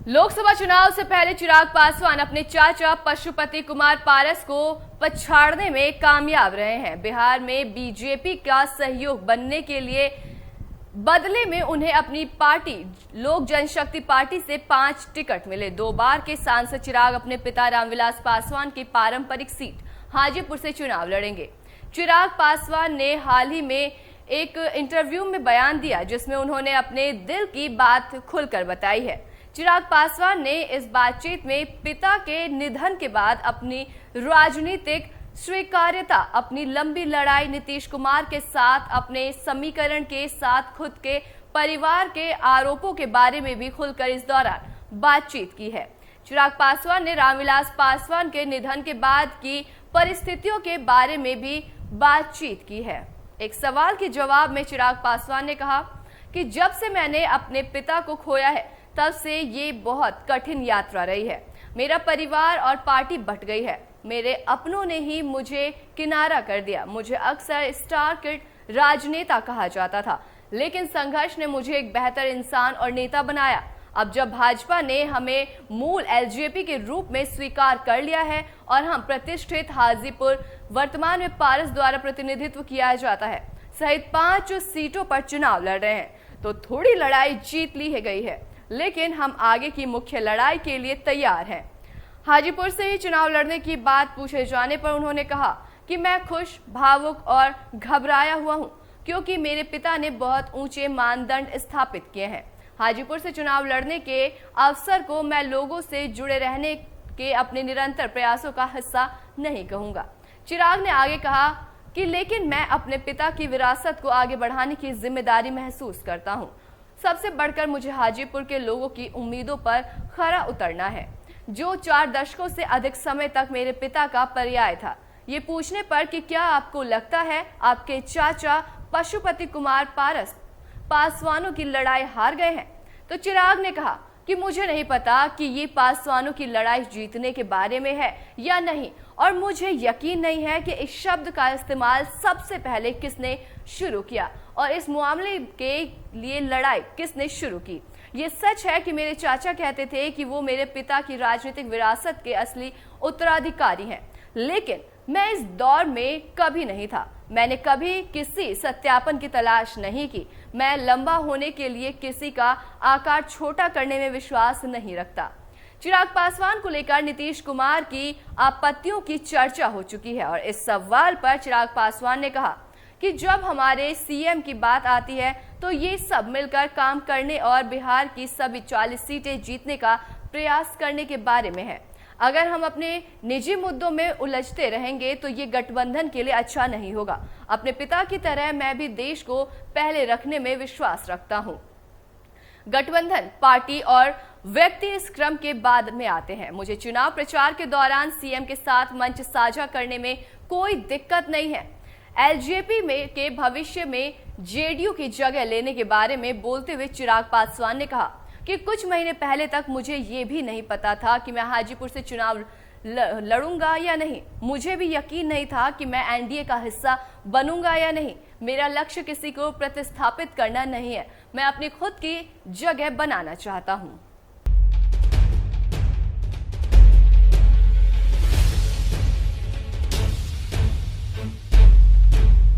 लोकसभा चुनाव से पहले चिराग पासवान अपने चाचा पशुपति कुमार पारस को पछाड़ने में कामयाब रहे हैं। बिहार में बीजेपी का सहयोग बनने के लिए बदले में उन्हें अपनी पार्टी लोक जनशक्ति पार्टी से 5 टिकट मिले। 2 बार के सांसद चिराग अपने पिता रामविलास पासवान की पारंपरिक सीट हाजीपुर से चुनाव लड़ेंगे। चिराग पासवान ने हाल ही में एक इंटरव्यू में बयान दिया जिसमें उन्होंने अपने दिल की बात खुलकर बताई है। चिराग पासवान ने इस बातचीत में पिता के निधन के बाद अपनी राजनीतिक स्वीकार्यता, अपनी लंबी लड़ाई नीतीश कुमार के साथ, अपने समीकरण के साथ, खुद के परिवार के आरोपों के बारे में भी खुलकर इस दौरान बातचीत की है। चिराग पासवान ने रामविलास पासवान के निधन के बाद की परिस्थितियों के बारे में भी बातचीत की है। एक सवाल के जवाब में चिराग पासवान ने कहा कि जब से मैंने अपने पिता को खोया है तब से ये बहुत कठिन यात्रा रही है। मेरा परिवार और पार्टी बट गई है। मेरे अपनों ने ही मुझे किनारा कर दिया। मुझे अक्सर स्टार किड राजनेता कहा जाता था, लेकिन संघर्ष ने मुझे एक बेहतर इंसान और नेता बनाया। अब जब भाजपा ने हमें मूल एलजेपी के रूप में स्वीकार कर लिया है और हम प्रतिष्ठित हाजीपुर, वर्तमान में पारस द्वारा प्रतिनिधित्व किया जाता है, सहित 5 सीटों पर चुनाव लड़ रहे हैं, तो थोड़ी लड़ाई जीत ली है गई है, लेकिन हम आगे की मुख्य लड़ाई के लिए तैयार हैं। हाजीपुर से ही चुनाव लड़ने की बात पूछे जाने पर उन्होंने कहा कि मैं खुश, भावुक और घबराया हुआ हूं, क्योंकि मेरे पिता ने बहुत ऊंचे मानदंड स्थापित किए हैं। हाजीपुर से चुनाव लड़ने के अवसर को मैं लोगों से जुड़े रहने के अपने निरंतर प्रयासों का हिस्सा नहीं कहूंगा। चिराग ने आगे कहा कि लेकिन मैं अपने पिता की विरासत को आगे बढ़ाने की जिम्मेदारी महसूस करता हूं। सबसे बढ़कर मुझे हाजीपुर के लोगों की उम्मीदों पर खरा उतरना है, जो 4 दशकों से अधिक समय तक मेरे पिता का पर्याय था। ये पूछने पर कि क्या आपको लगता है आपके चाचा पशुपति कुमार पारस पासवानों की लड़ाई हार गए हैं, तो चिराग ने कहा कि मुझे नहीं पता कि ये पासवानों की लड़ाई जीतने के बारे में है या नहीं, और मुझे यकीन नहीं है कि इस शब्द का इस्तेमाल सबसे पहले किसने शुरू किया और इस मामले के लिए लड़ाई किसने शुरू की। ये सच है कि मेरे चाचा कहते थे कि वो मेरे पिता की राजनीतिक विरासत के असली उत्तराधिकारी हैं, लेकिन मैं इस दौर में कभी नहीं था। मैंने कभी किसी सत्यापन की तलाश नहीं की। मैं लंबा होने के लिए किसी का आकार छोटा करने में विश्वास नहीं रखता। चिराग पासवान को लेकर नीतीश कुमार की आपत्तियों की चर्चा हो चुकी है और इस सवाल पर चिराग पासवान ने कहा कि जब हमारे सीएम की बात आती है तो ये सब मिलकर काम करने और बिहार की सभी 40 सीटें जीतने का प्रयास करने के बारे में है। अगर हम अपने निजी मुद्दों में उलझते रहेंगे तो ये गठबंधन के लिए अच्छा नहीं होगा। अपने पिता की तरह मैं भी देश को पहले रखने में विश्वास रखता हूँ। गठबंधन पार्टी और व्यक्ति इस क्रम के बाद में आते हैं। मुझे चुनाव प्रचार के दौरान सीएम के साथ मंच साझा करने में कोई दिक्कत नहीं है। एलजेपी में के भविष्य में जेडीयू की जगह लेने के बारे में बोलते हुए चिराग पासवान ने कहा कि कुछ महीने पहले तक मुझे ये भी नहीं पता था कि मैं हाजीपुर से चुनाव लड़ूंगा या नहीं। मुझे भी यकीन नहीं था कि मैं एनडीए का हिस्सा बनूंगा या नहीं। मेरा लक्ष्य किसी को प्रतिस्थापित करना नहीं है, मैं अपनी खुद की जगह बनाना चाहता हूं।